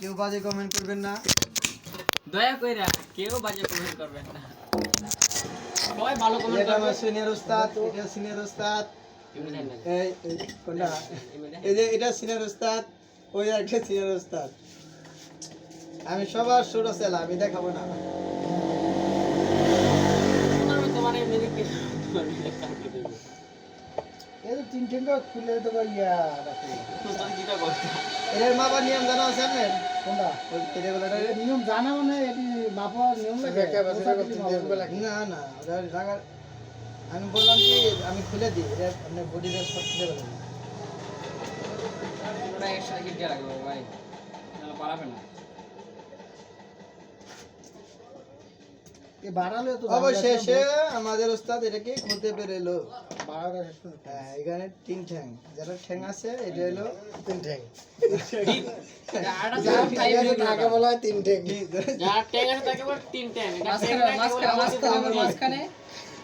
কেউ বাজে কমেন্ট করবেন না, দয়া কইরা কেউ বাজে কমেন্ট করবেন না, সবাই ভালো কমেন্ট এটা আমার করবেন। সিনিয়র উস্তাদ, এটা সিনিয়র উস্তাদ, এই কোনটা, এই যে এটা সিনিয়র উস্তাদ, ওই একটা সিনিয়র উস্তাদ। আমি সবার ছোট ছেলে, আমি দেখাবো না। আমি তোমার এই মিনিটকে এই তো তিন ঠেঙ্গা খুলে দেবো ইয়া রাখো। যেটা করতে এর মাপা নিয়ম জানা আছে আপনার? কোনটা? ওই এগুলোটা এর নিয়ম জানা মানে এটি মাপার নিয়ম লাগে। না না, ওটা রাখার আমি বললাম কি আমি খুলে দিই, এটা আপনার বডিটা সব খুলে গেল। ওটা একসাথে গিয়ে রাখবো ভাই, তাহলে পারাবে না। এ বাড়ালে তো অবশেষে আমাদের উস্তাদ এটাকে খুলতে পেরেলো। বাড়াটা শেষ করে। হ্যাঁ, এখানে তিন ঠ্যাং, যেটা ঠ্যাং আছে এটা হলো তিন ঠ্যাং। আটা যার টাইপ ঠ্যাং আছে তাকে বলা হয় তিন ঠ্যাং। যার ট্যাগ আছে তাকে বল তিন ট্যাগ, মাঝখানে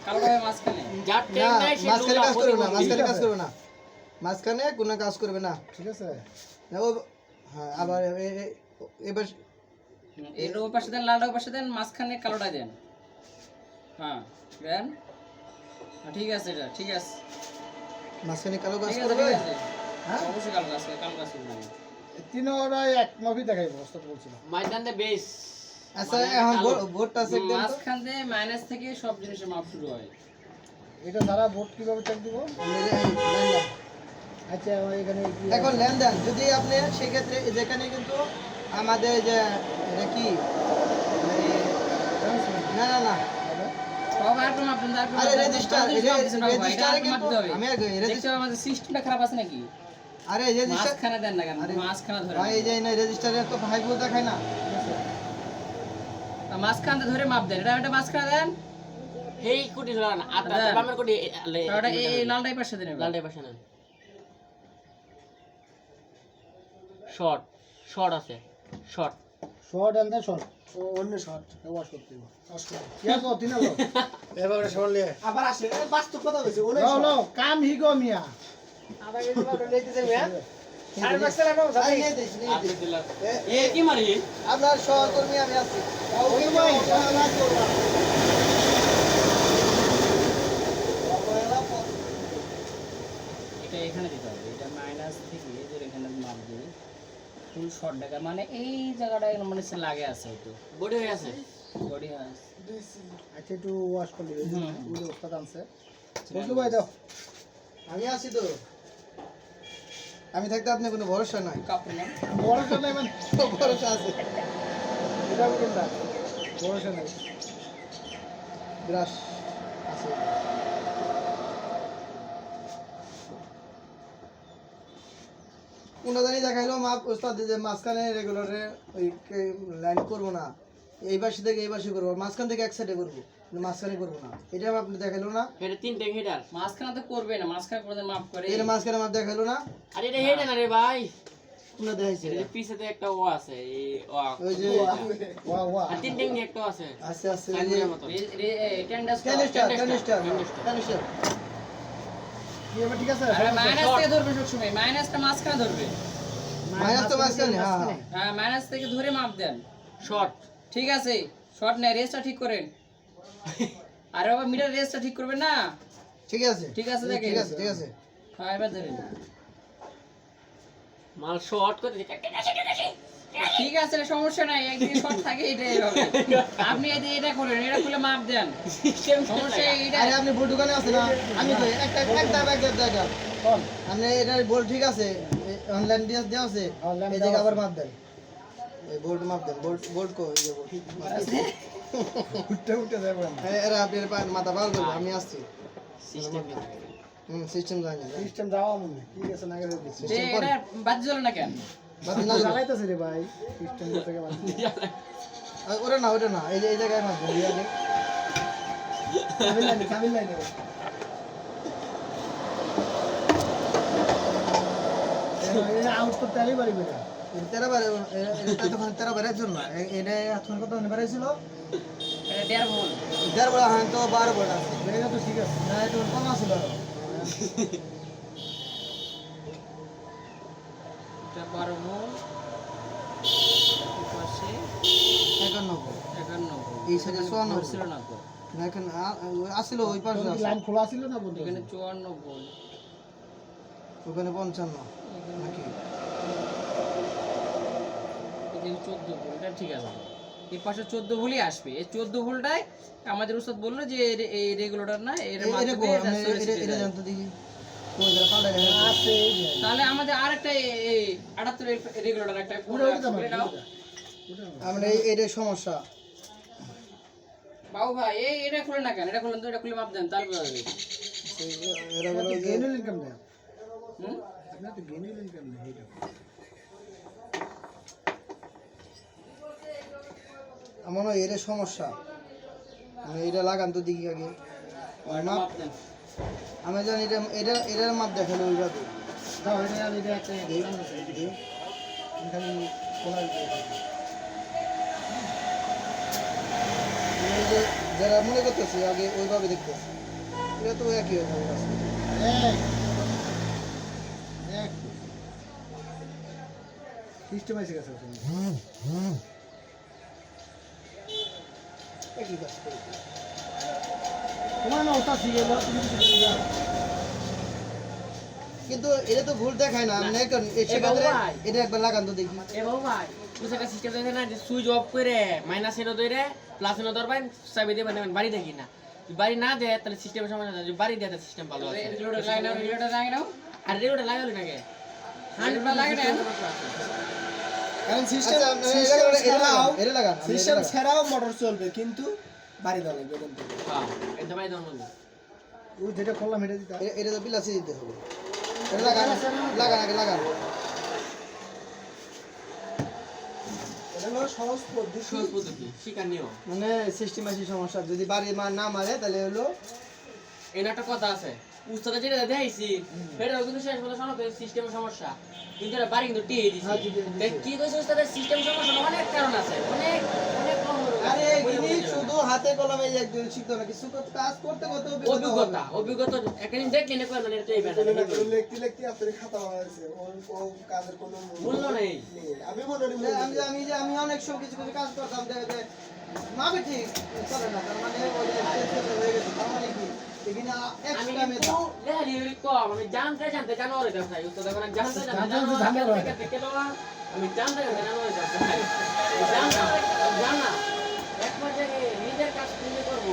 কালোটা হবে মাঝখানে, যার না, ট্যাগ নাই সে মাঝখানে কাজ করবে না, মাঝখানে কাজ আছে। করবে না, মাঝখানে কোনো কাজ করবে না। ঠিক আছে? না, ও হ্যাঁ, আবার এবার এটা ওই পাশে দেন, লালটা ওই পাশে দেন, মাঝখানে কালোটা দেন। হ্যাঁ দেন। ঠিক আছে, এটা ঠিক আছে, মাঝখানে কালো কাজ ঠিক আছে, করবে। ঠিক আছে। হ্যাঁ? অবশ্যই কালো কাজ করবে, কালো কাজ করবে না। তিন ওরাই এক মাপই দেখাইবো, ওস্তাদ বলছিল। ময়দান দে বেস, আচ্ছা, এখন বোর্ডটা চেক দেন তো। মাঝখান দিয়ে মাইনাস থেকে সব জিনিসের মাপ শুরু হয়। এটা সারা বোর্ড কিভাবে চেক দিব? আচ্ছা আমার এখানে কি- এখন লেনদেন যদি আপনি সেক্ষেত্রে যেখানে কিন্তু আমাদের যে এটা কি না না না, সব আরেকটু মাপবেন, আরে রেজিস্টার, রেজিস্টারে কিন্তু আমি আগে দেখতে হবে আমাদের সিস্টেমটা খারাপ আছে নাকি। আরে রেজিস্টার মাঝখানে দেন না কেন, আরে মাঝখানে ধরে ভাই, এই যে না রেজিস্টারে তো ভাই বল দেখায় না। মাঝখানে ধরে মাপ দেন, এটা মাঝখানে দেন। এই কোটি ধরান আটা দেন। বামের কোটি ওটা এই লালটাই পাশে দেন, লালটাই পাশে নেন শর্ট শর্ট আছে শর্ট শর্ট এন্ড শর্ট ও অন্য শর্ট ওয়াশ করতে দিব কি আছে তিন আলো এবারে শর্ট লিয়ে আবার আসে বাস্তব কথা বলছি ওনে লো লো কাম হিগো মিয়া আবার এই কথা লইতে যাবে হ্যাঁ সাড়ে পাঁচ টাকা নাও আরে নিয়ে দিস নিয়ে আপনি দিস দিলাম এ কি মারি আপনার সহকর্মী আমি আছি। ওই ভাই এটা এখানে দিতে হবে, এটা মাইনাস থেকে ধরে এখানে মাপ দিই ফুল শর্ট দেখা, মানে এই জায়গাটা মানে সে লাগে আছে একটু বডি হয়ে আছে বডি হয়। আচ্ছা একটু ওয়াশ করে দিবে হুম। ওই ওস্তাদ আনছে বন্ধু ভাই দাও আমি আছি তো, আমি থাকতে আপনি কোনো ভরসা নাই। কাপড় নেন, বড় শট নাই মানে ভরসা আছে। এটা কোনটা বড় শট নাই ব্রাশ আছে। কোনো জানি দেখাইলো মাপ ওস্তাদ যে মাঝখানে রেগুলারে ওই লাইন করবো না, এই পাশে থেকে এই পাশে করবো, মাঝখান থেকে এক সাইডে করবো, কিন্তু মাঝখানে করবো না। এটা আপনি দেখাইলো না, এটা তিনটে হেডার মাঝখানে তো করবে না, মাঝখানে করে মাপ করে এর মাঝখানে মাপ দেখাইলো না, আর এটা হেডার না রে ভাই, কোনো দেখাইছে এটা পিছাতে একটা ও আছে এই ও ওই যে ওয়া ওয়া আর তিনটে নিয়ে একটা আছে আস্তে আস্তে সাইডের মতো টেন্ডাস ক্যানিস্টার ক্যানিস্টার ক্যানিস্টার কি এবার ঠিক আছে মাইনাস থেকে ধরবে সবসময়, মাইনাসটা মাঝখানে ধরবে। মাইনাস তো মাঝখানে, হ্যাঁ হ্যাঁ। হ্যাঁ মাইনাস থেকে ধরে মাপ দেন। শর্ট ঠিক আছে, শর্ট নেই, রেসটা ঠিক করেন। আরে বাবা মিটার রেসটা ঠিক করবেন না। ঠিক আছে ঠিক আছে, দেখেন। ঠিক আছে ঠিক আছে। হ্যাঁ এবার ধরেন। মাল শর্ট করে দিতে ঠিক আছে, সমস্যা নাই, একদিন শর্ট থাকে এটাই হবে। আপনি এটা করেন, এটা খুলে মাপ দেন, সিস্টেম সমস্যা এটা। আরে আপনি বোর্ড দোকানে আছেন না, আমি তো একটা দেখা কোন আপনি এটার বোর্ড ঠিক আছে, অনলাইন দিয়ে দেওয়া আছে, Online এই দেওয়া জায়গা আছে। আবার মাপ দেন, এই বোর্ড মাপ দেন, বোর্ড বোর্ড কো এই যে বোর্ড উঠতে উঠতে যাবে না এরা আপনি মাথা পাল করবো, আমি আসছি। সিস্টেম সিস্টেম জানি না সিস্টেম যাওয়া মনে ঠিক আছে না গেছে দিচ্ছি যে এটা বাদ জ্বলে না কেন? বাদ না জ্বালাইতেছে রে ভাই সিস্টেম থেকে বাদ ওটা না ওটা না, এই যে এই জায়গায় মাপ দেন, এই জায়গায়। কাবিল লাইনে আউট করতে আলি পারি বেটা তেরো বারে এতক্ষণ 13 বারের জন্য এটা এখন কত বাড়াইছিল, এটা 1.5 ভোল্ট। 11 বড় হ্যাঁ তো 12 বড় আছে, বেটা তো ঠিক আছে না এটা কম আছিল আরো। এটা 12 ভোল্ট। এই সাইডে 54 ছিল না তো না এখানে আসিল ওই পাশে আছে লাইন খোলা ছিল না বন্ধ এখানে 54 ভোল্ট ওখানে 55 নাকি এখানে 14 ভোল্ট এটা ঠিক আছে তো এই পাশে 14 ভোল্টই আসবে এই 14 ভোল্টটাই আমাদের উস্তাদ বললো যে এই রেগুলেটর না এর এটা মাধ্যমে কো এটা source এটা এ এটা যায়। জানতো দেখি ওই জায়গা পাল্টা গেছে আছে এই যে তাহলে আমাদের আরেকটা এই 78 রেগুলেটর একটা ওটা ওটা খুলে নাও। আমরা এইটা সমস্যা বাবু ভাই এটা খুলে না কেন এটা খুলেন তো এটা খুলে মাপ দেন তাহলে বোঝা যাবে এরা বলে যে গেনুল ইনকাম দেয় হুম আপনার তো গেনুল ইনকাম নেই এটা আমার না এর সমস্যা আমি এটা লাগান তো দেখি আগে মাপ মাপ দেন আমি জানি এটার মাপ দেখালো ওইভাবে দাও এটা একটা এখানে কোনার এই যে যারা মনে করতেছে আগে ওইভাবে দেখতেছে এটা তো একই হবে এক সিস্টেম এসে গেছে একই কাজ করে তোমার না ওটা শিখে গেল তুমি কিছু বুঝা কিন্তু এটা তো ভুল দেখায় না আমি এখন সেক্ষেত্রে এটা একবার লাগান তো দেখি এ বাবু ভাই তুই একটা সিস্টেম দেখে না যে সুইচ অফ করে মাইনাস এনো ধরে প্লাস এনো ধরবেন চাবি দিয়ে মানে বাড়ি দেখি না যদি বাড়ি না দেয় তাহলে সিস্টেমের সমস্যা যদি বাড়ি দেয় তাহলে সিস্টেম ভালো আছে রেগুলেটর লাগাই নাও রেগুলেটর লাগাই নাও আর রেগুলেটর লাগালো নাকি রেগুলেটর লাগাই নাও কারণ সিস্টেম আচ্ছা, এটা লাগান সিস্টেম ছাড়াও মোটর চলবে কিন্তু বাড়ি দাও লাগবে কিন্তু হ্যাঁ এটা বাড়ি দাও না ওই যেটা করলাম এটা দিতে এটা তো বিলাসি দিতে হবে এটা লাগান লাগান আগে লাগান এটা হলো সহজ পদ্ধতি সহজ পদ্ধতি শিকার নিয়ম মানে সিস্টেম আছে সমস্যা যদি বাড়ি না মারে তাহলে হলো এর একটা কথা আছে উস্তাদে যেটা দেখাইছি সেটাও কিন্তু শেষ পর্যন্ত শোনো সিস্টেমের সমস্যা কিন্তু এটা বাড়ি কিন্তু টিয়ে দিছি হ্যাঁ, টিয়ে দিছি। দেখ কি কইছে উস্তাদের সিস্টেম সমস্যা না, অনেক কারণ আছে অনেক অনেক আরে গিনি শুধু হাতে কলমে একজন শিখতো না কিছু কাজ করতে করতে অভিজ্ঞতা অভিজ্ঞতা একটা দিন দেখলে না কই মানে এটা এই ব্যাপার লিখতে লিখতে আপনার খাতা বানাইছে ও কাজের কোনো মূল্য নেই আমি মনে করি আমি অনেক সময় কিছু কিছু কাজ করতাম দেখে যে মাপে ঠিক চলে না তার মানে ওই যে হয়ে গেছে তার মানে কি এখানে আমি এক্সট্রা কিন্তু লেহালি কম আমি জানতে জানতে জানোয়ারের ব্যবসায় উস্তাদ এখন জানতে জানতে জানোয়ার দেখে দেওয়া আমি জানতে জানতে জানোয়ারের ব্যবসায় জানা একবার জায়গায় নিজের কাজ নিজে করবো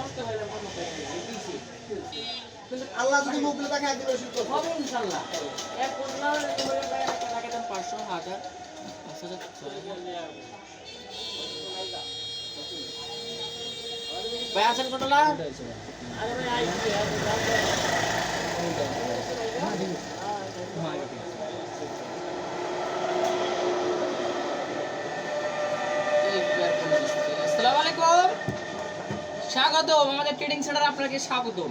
নষ্ট হয়ে যাবে কিন্তু আল্লাহ যদি মুখলে তাকে একদিন ওষুধ করবে হবে ইনশাল্লাহ এক বদলা লাগে দাম 500 1000 ভাই আছেন কতলা আরে ভাই আইছি আসসালামু আলাইকুম স্বাগতম আমাদের ট্রেডিং সেন্টারে আপনাকে স্বাগতম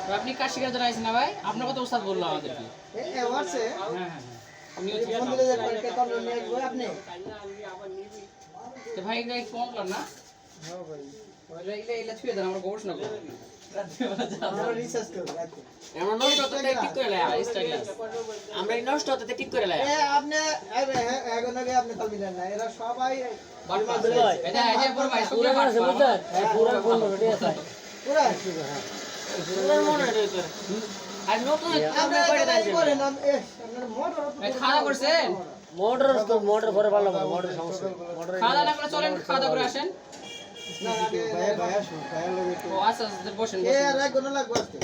তো আপনি কাজ শেখার জন্য আইছেন না ভাই আপনার কথা উস্তাদ বললো আমাদেরকে এই ওয়াটসে হ্যাঁ হ্যাঁ উনিও ঠিক ফোন দিলে যে কল নিয়ে আসবো আপনি তো ভাই এটা ফোন করলাম না হ্যাঁ ভাই এটা ছুঁয়ে দেন আমরা গবেষণা করবো আমরা রিসার্চ করব রাতে আমরা নষ্ট হতে ঠিক করে লাই ইনস্টাগ্রাম আমরা এই নষ্ট হতে ঠিক করে লাই আপনি এখন আগে আপনি তাল মিলেন না এরা সবাই এটা এটা পুরো ভাই পুরো মারছে বুঝছেন পুরো ফোন রেডি আছে পুরা পুরো মনে রেডি করে আর নতুন আপনি আপনি কয়টা করেন দিয়েছেন আপনার মোটর ভাই খাওয়া দাওয়া করছেন মোটর করে ভালো মোটর সমস্যা মোটর খাওয়া দাওয়া না করে চলেন খাওয়া দাওয়া করে আসেন ভাই আসুন ভাই লগে ও আচ্ছা আচ্ছা, বসেন এ বসেন আর এক ঘন্টা লাগবে আসতে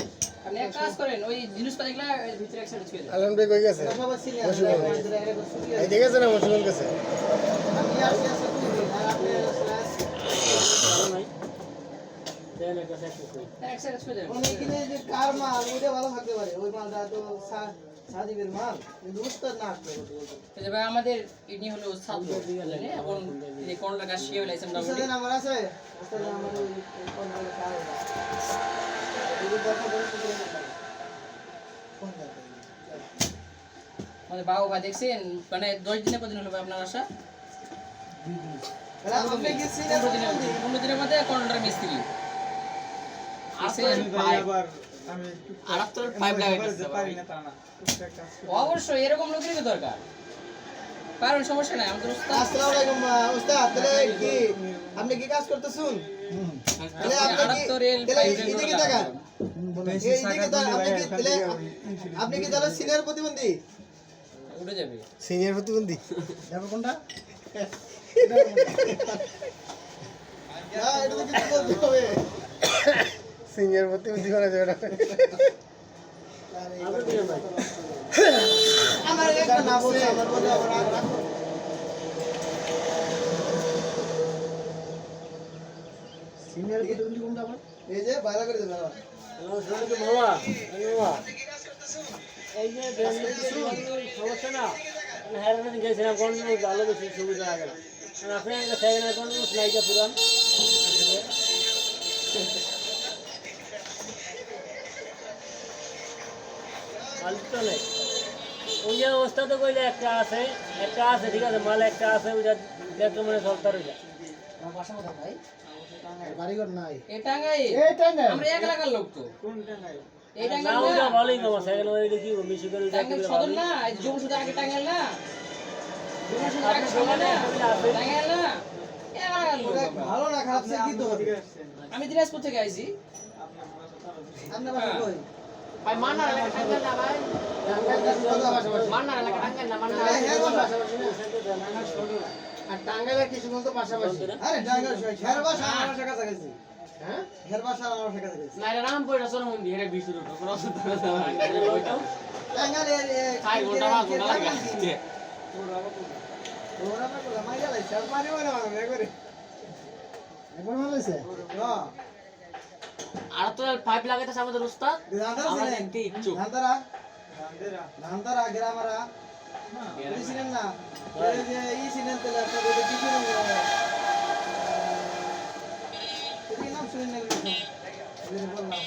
আপনি এক কাজ করেন ওই জিনিসটা দেখলে ভিতরে এক সাইডে ছুঁয়ে দেন আলম ভাই কই গেছে সবাই সিনিয়র এই দেখেছে না মুসলমান কাছে আমি আসি আসি আর আপনি এক সাইডে ছুঁয়ে দেন অনেকদিনে যে কার মাল ওইটা ভালো থাকতে পারে ওই মালটা তো সাদিবের মাল কিন্তু উস্তাদ না আসতে এই যে ভাই আমাদের ইনি হলো ছাত্র এখন এই কোনটা কাজ শিখে ফেলাইছেন মোটামুটি উস্তাদের নাম্বার আছে উস্তাদের নাম্বার ওই কোন নাম্বার কার এই কথা বলে ফোন করতে মানে বাবু ভাই দেখছেন মানে 10 দিনে কতদিন হলো ভাই আপনার আসা আপনি কি সিনিয়র 15 দিনের মধ্যে কোনটার মিস্ত্রি আসেন ভাই আবার আড়াত্তরের পাইপ লাগাইতেছে অবশ্যই এরকম লোকেরই তো দরকার, কারণ সমস্যা নাই আমাদের উস্তাদ। আসসালামু আলাইকুম উস্তাদ, তাহলে কি আপনি কি কাজ করতেছেন? তাহলে আপনি কি এদিকে তাকান, এইদিকে তাকান। আপনি কি তাহলে সিনিয়র প্রতিবন্ধী? উঠে যাবে। সিনিয়র প্রতিবন্ধী যাবে কোনটা? না, এটা তো কিছু বলতে হবে। সিনিয়র প্রতিবন্ধী করা যাবে না। আমার একটা না বলছে, আমার বলে আবার রাগ রাখো। সিনিয়র প্রতিবন্ধী কোনটা আবার? এই যে বাইরে করে দেবে বাবা। সমস্যা না হেরান গেছিলাম কোন ভালো বেশি সুবিধা আগে আপনি একটা সেকেন্ড কোন স্লাইডটা পুরান আলতো নেই ওই যে অবস্থা তো কইলে একটা আছে ঠিক আছে মাল একটা আছে ওইটা দেখতে মনে চলতে রইলা আমার বাসা কোথায় ভাই? বাড়িঘর নাই। এই টাঙ্গাই। এই টাঙ্গাই। আমরা এক এলাকার লোক তো। কোন টাঙ্গাই? এই টাঙ্গাই না ওটা না? ভালোই মামা সেকেন্ড ওইটা কি মিশি করে টাঙ্গাই সদর না? এই যে জমুর সাথে আগে টাঙ্গাইল না? জমুর সাথে আগে সদর না? টাঙ্গাইল না? এই এলাকার লোক ওটা আমরা। ভালো না খারাপ সে কি তো হবে? আমি দিনাজপুর থেকে আইছি। আপনার বাসা কই? ভাই মান্নার এলাকা টাঙ্গাইল না ভাই মান্নার এলাকা টাঙ্গাইল না মান্নার আর টাঙ্গাইলের কিশোরগঞ্জ তো পাশাপাশি। আরে টাঙ্গাই হের বাসা আমার বাসা কাছাকাছি। হ্যাঁ? হের বাসা আমার বাসা কাছাকাছি। না এটা রাম পয়টা সর মন্দির এটা 20 রুপি কোনো অসুবিধা না টাঙ্গাইলের খাই ঘন্টা 5 ঘন্টা লাগে ওরা না করে মাইরা লাইছে, আর পানি মানে মানে করে। একবার ভালো হয়েছে? হ্যাঁ। আর তো পাইপ লাগাইতেছে আমাদের উস্তাদ ধানতারা আমরা ছিলেন? দেখতে ইচ্ছুক ধানতারা? ধানতারা গ্রামারা? এই ছিলেন না? এই যে ই ছিলেন তাহলে একটা বলে কি ছিলেন? এই নাম শুনেন না এগুলো? এগুলো বললাম।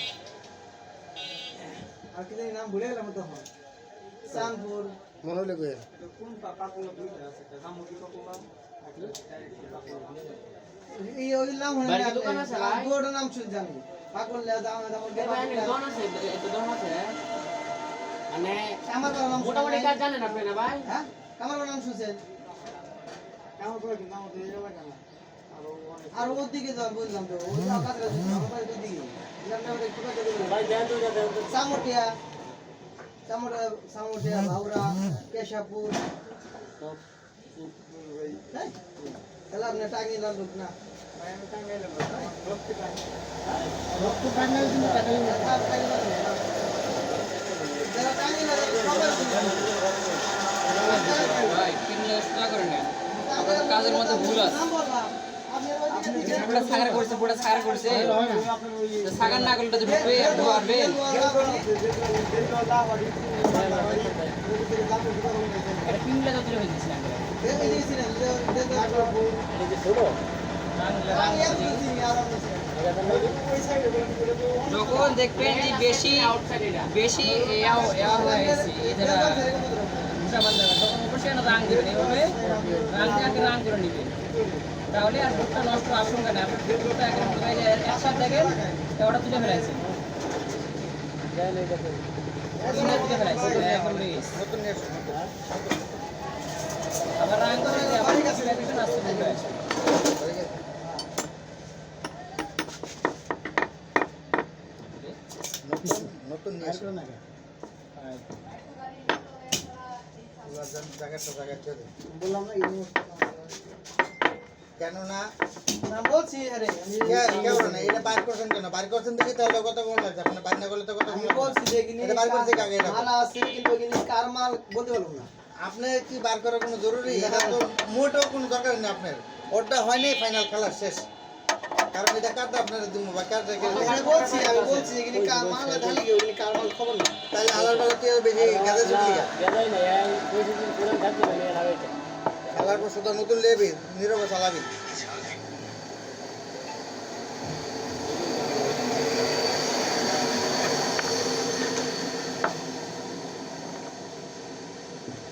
আর কি জানি নাম ভুলে গেলাম তখন। চাঁদপুর। মনে হলে কই? এই ওই নাম হয় বাড়িতে না। দোকান আছে ভাই? গোটা নাম শুনছি আমি। পাগল দাম দাম দোকান আছে একটু দোকান আছে মানে আমার বাবার নাম মোটামুটি শুনছেন? কাজ জানেন আপনি না ভাই হ্যাঁ? আমার বাবার নাম শুনছেন? আমার বাবার নাম তো এই এলাকা না। আর ওদিকে যান বুঝলাম তো ওই কাছাকাছি আমার বাড়ি তো দিকে গ্রামটা ওটা একটু কাছে দিকে ভাই দেন তো দেন তো সামোটিয়া সামোটিয়া ভাউরা কেশাপুর হ্যাঁ তাহলে আপনি টাঙ্গি লাল লোক না রক্ত টাঙ্গাইল কিন্তু টাঙ্গাইল না। যারা টাঙ্গি লাল সবাই ভাই, কিনলে সোজা করে নেন। আপনাদের কাজের মধ্যে ভুল আছে। নাম বললাম আপনার ওইদিকে পুরো ছাগার করছে, পুরো ছাগার করছে। তো ছাগার না করলে তো ঢুকবে, ঢুকবে। এটা কিনলে তো তুলে হয়ে যাচ্ছে। এই যে ছোট যখন দেখবেন যে বেশি আউটসাইড এটা বেশি এয়া হয়ে গেছে এরা মুসা বান্ধা তখন অবশ্যই একটা রাং দেবেন এইভাবে রাং দিয়ে আগে রাং করে নেবেন তাহলে আর দুধটা নষ্ট আশঙ্কা নেই আপনি দুধটা একদম একসাথে দেখেন ওটা তুলে ফেলাইছে তুলে ফেলাইছে এখন নতুন নিয়ে আসো, নতুন। আবার রাং করে দিয়ে আবার কাছে দেখবেন আস্তে তুলে আসবে হয়ে গেছে? নতুন নিয়ে আসো। এবার জায়গাটা জায়গা ছেড়ে দে। বললাম না কেননা না বলছি আরে কেমন না এটা বাইর করছেন কেন বাইর করছেন দেখি তাহলে কত কম লাগছে আপনি বাইর না করলে তো কত কম আমি লাগছে। বলছি যে এখানে এটা বাইর করছে কাকে এটা মাল আছে কিন্তু এখানে কার মাল বলতে পারবো না আপনি কি বার করার কোনো জরুরি এটা তো মোটেও কোনো দরকার নেই আপনার ওটা হয়নি ফাইনাল খেলা শেষ কারণ এটা কাটতে আপনার দিব বা কাটতে আমি বলছি এখানে কার মাল ঢালি গিয়ে এখানে কার মাল খবর না তাহলে আলার বেলা তুই বেশি গাদা ছুটি গেলাই না এই বেশি দিন পুরান থাকবে না এর আগে খেলার পর শুধু নতুন লেবি নীরবে চালাবি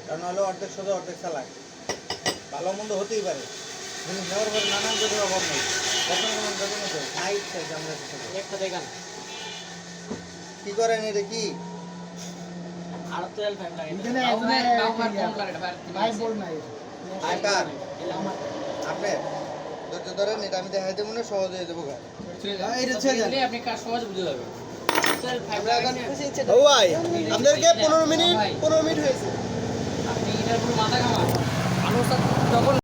কারণ হলো অর্ধেক শুধু অর্ধেক চালাক ভালো মন্দ হতেই পারে কিন্তু নেওয়ার পরে নানান কিছু অভাব নেই কখনো কোনো বেতন আছে হাইট চাইছে আমরা একটা দেখেন কি কি করেন এটা কি? আর তো এল ফাইভ লাগে তাও ভাই কম লাগে এটা আকার আপনার ধৈর্য ধরেন, এটা আমি দেখাই দেবো না, সহজ হয়ে যাবো গা। এটা ছেড়ে দেন। আপনি কাজ সহজ বুঝে যাবেন সেল ফাইভ আমরা এখন লাগাইছে ও ভাই আপনাদেরকে 15 মিনিট হয়েছে। আপনি এটার উপর মাথা ঘামান মানুষ যখন